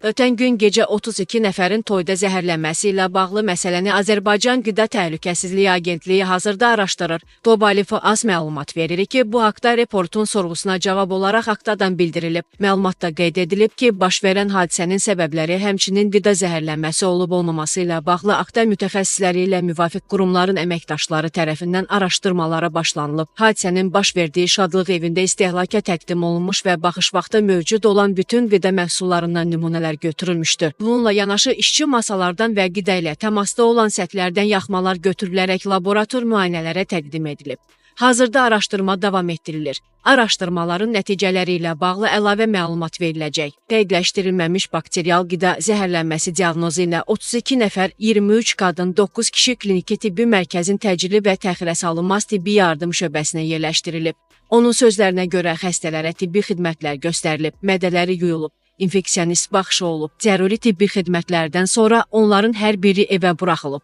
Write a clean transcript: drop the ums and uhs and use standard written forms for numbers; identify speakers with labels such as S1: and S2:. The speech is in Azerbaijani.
S1: Ötən gün gecə 32 nəfərin toyda zəhərlənməsi ilə bağlı məsələni Azərbaycan Qida Təhlükəsizliyi Agentliyi hazırda araşdırır. Tobalifo az məlumat verir ki, bu haqda reportun sorğusuna cavab olaraq aktadan bildirilib. Məlumatda qeyd edilib ki, baş verən hadisənin səbəbləri, həmçinin qida zəhərlənməsi olub-olmaması ilə bağlı akta mütəxəssisləri ilə müvafiq qurumların əməkdaşları tərəfindən araşdırmalara başlanılıb. Hadisənin baş verdiyi Şadlıq evində istehlaka təqdim olunmuş və baxış vaxtı mövcud olan bütün qida məhsullarından nümunələr götürülmüşdür. Bununla yanaşı işçi masalardan və qida ilə təmasda olan səthlərdən yaxmalar götürülərək laborator müayinələrə təqdim edilib. Hazırda araşdırma davam etdirilir. Araşdırmaların nəticələri ilə bağlı əlavə məlumat veriləcək. Dəqiqləşdirilməmiş bakterial qida zəhərlənməsi diaqnozu ilə 32 nəfər, 23 qadın, 9 kişi kliniki tibbi mərkəzin təcili və təxirəsalınmaz tibbi yardım şöbəsinə yerləşdirilib. Onun sözlərinə görə xəstələrə tibbi xidmətlər göstərilib, mədələri yuyulub. İnfeksionist baxışı olub. Zəruri tibbi xidmətlərdən sonra onların hər biri evə buraxılıb.